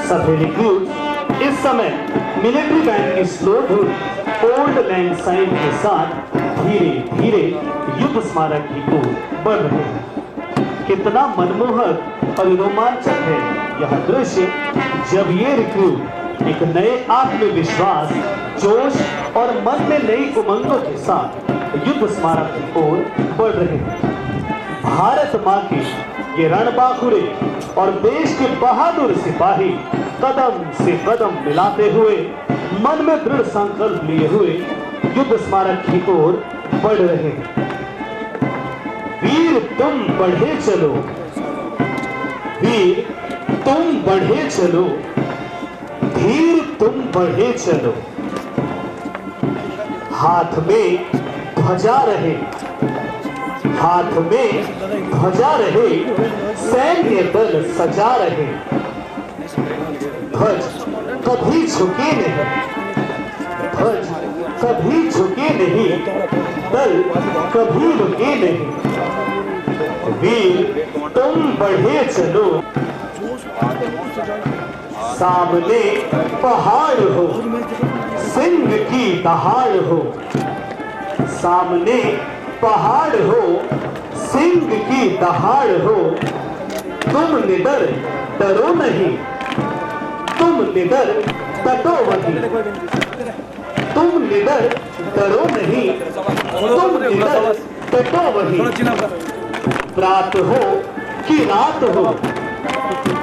सभी रिक्रूट इस समय मिलिट्री बैंड की स्लो धुन ओल्ड लैंड साइन के साथ धीरे धीरे युद्ध स्मारक की ओर बढ़ रहे हैं। कितना मनमोहक और रोमांचक है यह दृश्य जब ये रिक्रूट एक नए आत्मविश्वास, जोश और मन में नई उमंगों के साथ युद्ध स्मारक की ओर बढ़ रहे हैं। भारत मां के ये रणबांकुरे और देश के बहादुर सिपाही कदम से कदम मिलाते हुए मन में दृढ़ संकल्प लिए हुए युद्ध स्मारक की ओर बढ़ रहे हैं। वीर तुम बढ़े चलो, वीर तुम बढ़े चलो, धीर तुम बढ़े चलो। हाथ में ध्वजा रहे, हाथ में ध्वजा रहे, सैन्य दल सजा रहे। ध्वज कभी झुके नहीं, ध्वज कभी झुके नहीं, दल कभी रुके नहीं। वीर तुम बढ़े चलो, सामने पहाड़ हो, सिंह की दहाड़ हो। सामने पहाड़ हो, सिंह की दहाड़ हो। तुम निडर डरो नहीं, तुम निडर डटो वही। तुम निडर डरो नहीं, तुम निडर डटो वही। रात हो कि रात हो,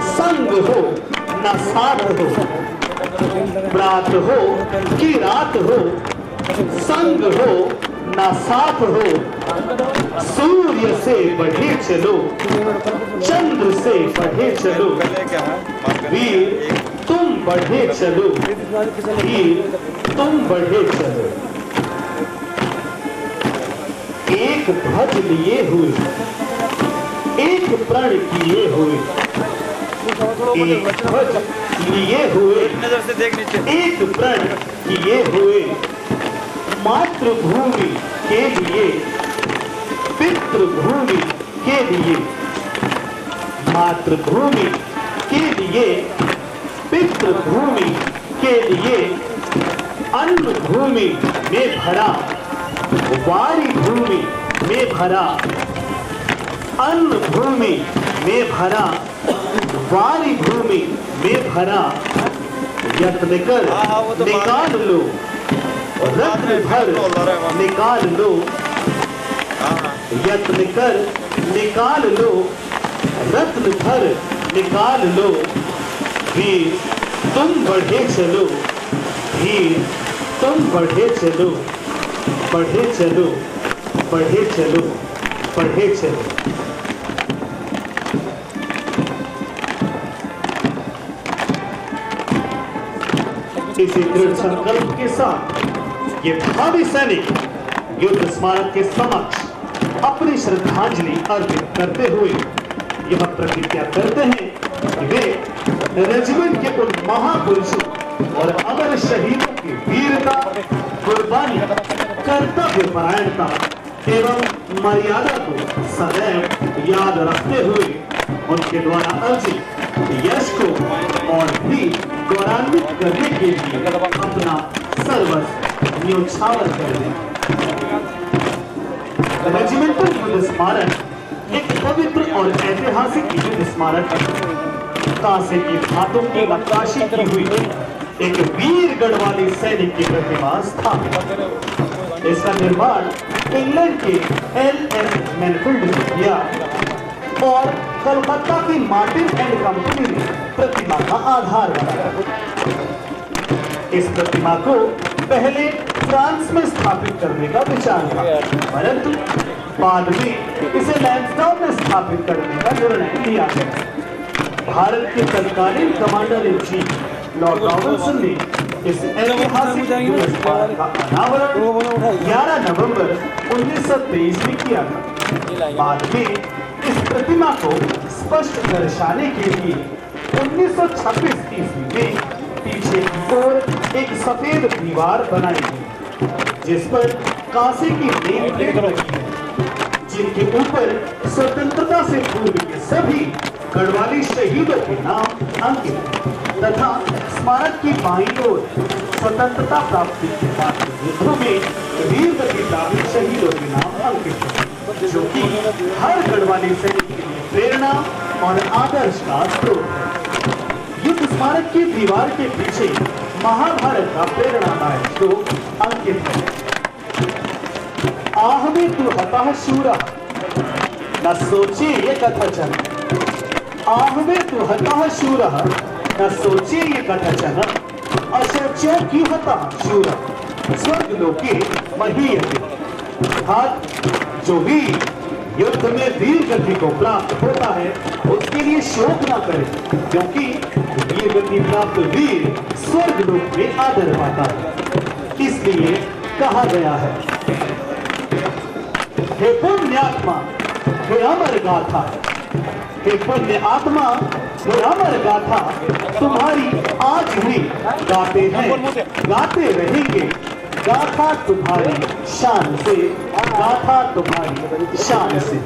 संग हो न साथ हो। रात हो कि रात हो, संग हो न साथ हो। सूर्य से बढ़े चलो, चंद्र से बढ़े चलो। वीर तुम बढ़े चलो, वीर तुम बढ़े चलो। एक ध्वज लिए हुए, एक प्रण किए हुए, एक ध्वज लिए हुए, एक प्रण किए हुए। मातृभूमि के लिए, पितृभूमि के लिए। मातृभूमि के लिए, पितृभूमि के लिए। अन्न भूमि में भरा, वारी भूमि में भरा। अन्न भूमि में भरा, वारी भूमि में भरा। यत्न कर निकाल लो, रत्न भर निकाल लो। यत्न कर निकाल लो, रत्न भर निकाल लो। वीर तुम बढ़े चलो, वीर तुम बढ़े चलो। बढ़े चलो, बढ़े चलो, बढ़े चलो। इसी दृढ़ संकल्प के साथ ये भावी सैनिक युद्ध स्मारक के समक्ष अपनी श्रद्धांजलि अर्पित करते हुए यह प्रतिज्ञा करते हैं कि वे रेजिमेंट के उन महापुरुषों और अमर शहीदों की वीरता, कुर्बानी, कर्तव्य परायणता एवं मर्यादा को सदैव याद रखते हुए उनके द्वारा अर्जित यश को और भी गौरवान्वित करने के लिए अपना सर्वस्व न्योछावर कर दें। रेजिमेंटल युद्ध स्मारक एक पवित्र और ऐतिहासिक युद्ध स्मारक है। कांसे की धातों की नक्काशी की हुई एक वीर गढ़वाली सैनिक की प्रतिमा स्थापित। इसका निर्माण इंग्लैंड के LS मैनफील्ड ने किया और कलकत्ता की मार्टिन एंड कंपनी ने प्रतिमा का आधार बनाया। इस प्रतिमा को पहले फ्रांस में स्थापित करने का विचार था, परंतु बाद में इसे लैंसडाउन में स्थापित करने का निर्णय लिया गया। भारत के तत्कालीन commander in chief Lord Robinson ने इस ऐतिहासिक युद्ध स्मारक का अनावरण 11 नवंबर 1923 में किया था। बाद में इस प्रतिमा को स्पष्ट दर्शाने के लिए 1926 ईस्वी में पीछे की ओर एक सफेद दीवार बनाई गई, जिस पर कांसे की नेम प्लेट लगी है, जिनके ऊपर स्वतंत्रता से पूर्व के सभी गढ़वाली शहीदों के नाम अंकित हैं तथा स्मारक की बाईं ओर स्वतंत्रता प्राप्ति के बाद युद्धों में वीर गति प्राप्त शहीदों के नाम अंकित है, जो कि हर गढ़वाली सैनिक के लिए प्रेरणा और आदर्श का स्रोत है। युद्ध स्मारक की दीवार के पीछे महाभारत का प्रेरणादायक श्लोक अंकित है। आहमे तु हतः शूरः न सोचे ये कथचन, आहमे तु हतः शूरः न सोचे ये कथचन, अशोच्यो क्यों हतः शूरः स्वर्ग लोके महीयते। अर्थात जो वीर युद्ध में वीर गति को प्राप्त होता है उसके लिए शोक न करे, क्योंकि वीर गति प्राप्त वीर स्वर्ग लोक में आदर पाता है। इसलिए कहा गया है, हे पुण्यात्मा हे अमर गाथा, हे पुण्य आत्मा हे अमर गाथा, तुम्हारी आज भी गाते हैं, गाते रहेंगे, गाथा तुम्हारी शान से, गाथा तुम्हारी शान से।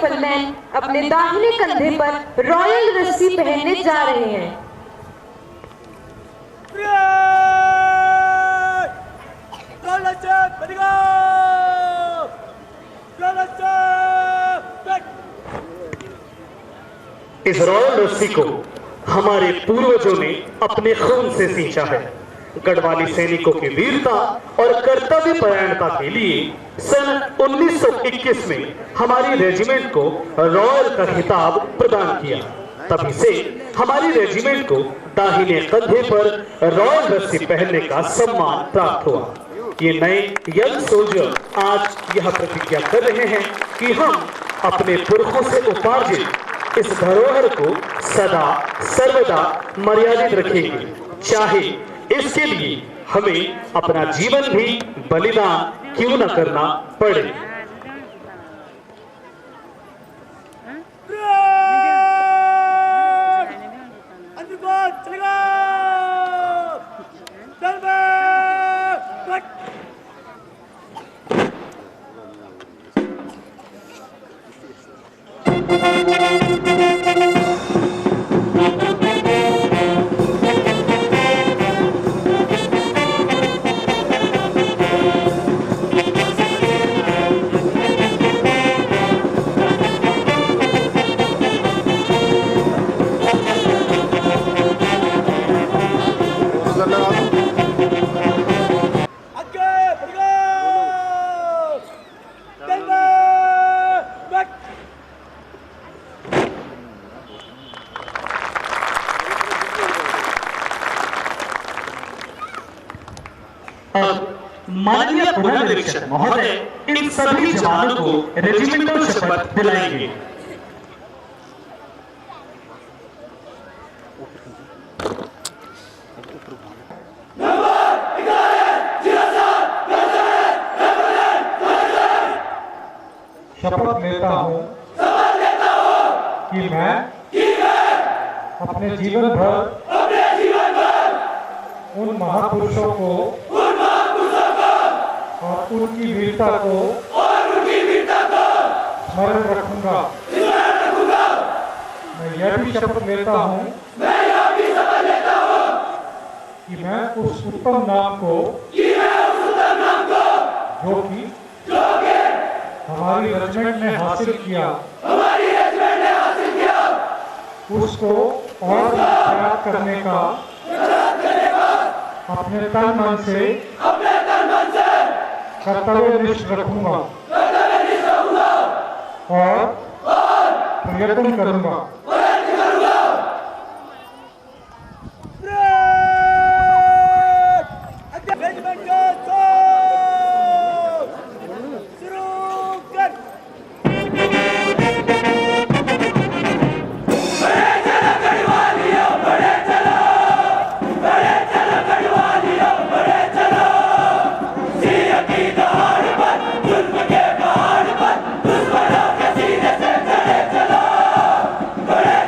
राइफलमैन अपने दाहिने कंधे पर रॉयल रस्सी पहनने जा रहे हैं। इस रॉयल रस्सी को हमारे पूर्वजों ने अपने खून से सींचा है। गढ़वाली सैनिकों की वीरता और कर्तव्य परायणता के लिए सन 1921 में हमारी रेजिमेंट को रॉयल का खिताब प्रदान किया। तभी से हमारी रेजिमेंट को दाहिने कंधे पर रॉयल रस्सी पहनने का सम्मान प्राप्त हुआ। ये नए यंग सोल्जर आज यह प्रतिज्ञा कर रहे हैं कि हम अपने पुरखों से उपार्जित इस धरोहर को सदा सर्वदा मर्यादित रखेंगे, चाहे इसके लिए हमें अपना जीवन भी बलिदान क्यों न करना पड़े। माननीय पुलिस निरीक्षक महोदय इन सभी जवानों को रेजिमेंटल शपथ दिलाएंगे। शपथ लेता हूँ कि मैं अपने जीवन भर उन महापुरुषों को और उनकी वीरता को स्मरण रखूंगा। मैं यह भी शपथ लेता हूँ कि मैं उस उत्तम नाम को जो कि हमारी रेजिमेंट ने हासिल किया उसको और प्रयास करने का अपने तन मन से कर्तव्यनिष्ठ रखूंगा और प्रयत्न करूंगा। बड़े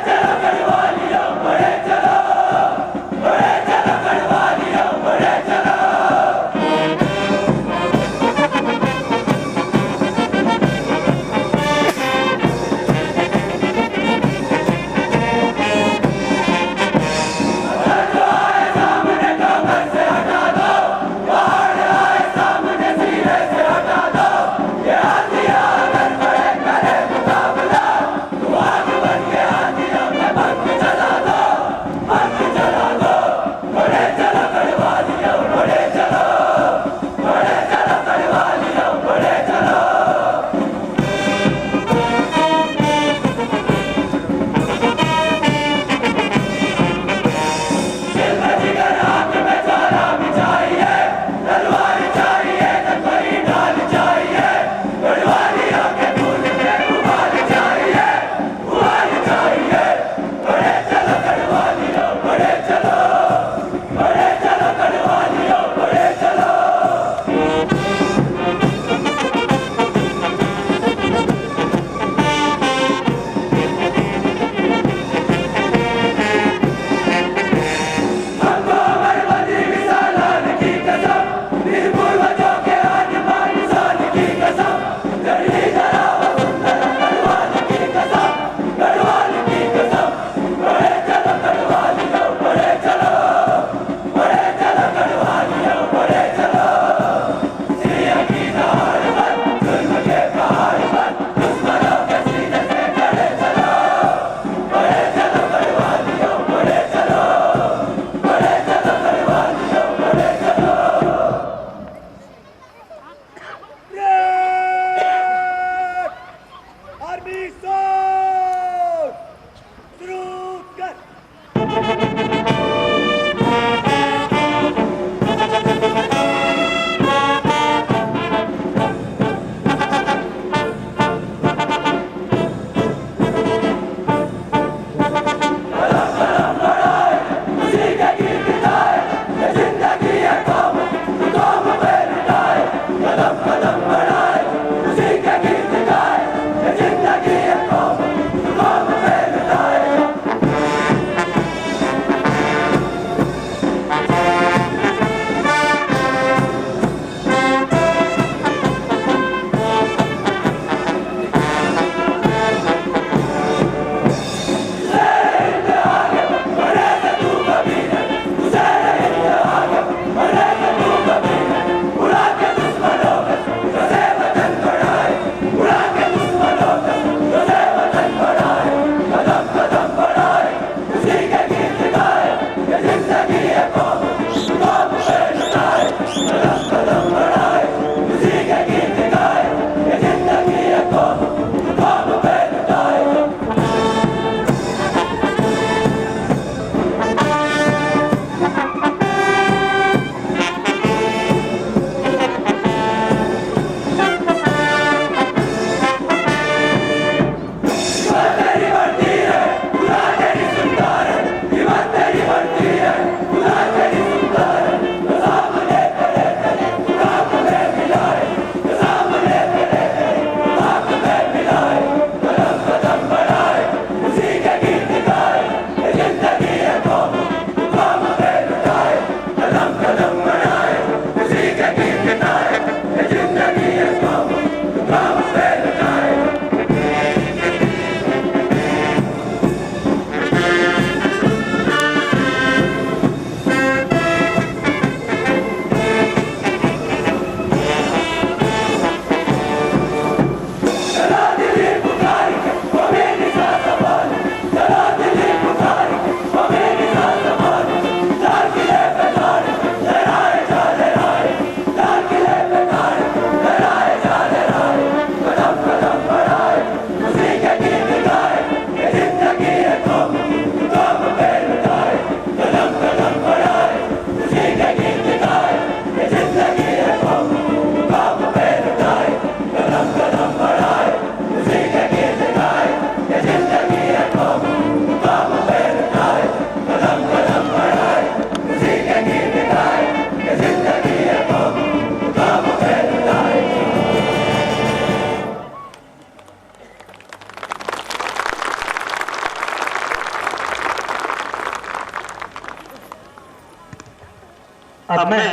अब मैं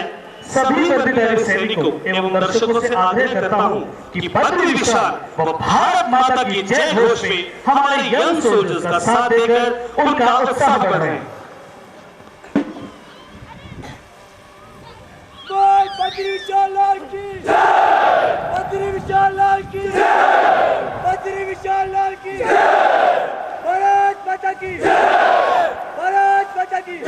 सभी बद्रीधारी सैनिकों एवं दर्शकों से आग्रह करता हूं कि बद्री विशाल व भारत माता की जय घोष में हमारे यंग सोल्जर्स का साथ देकर उनका उत्साह बढ़ाएं। बद्री विशाल लाल की बद्री विशाल लाल की बद्री विशाल लाल की भारत माता की भारत माता की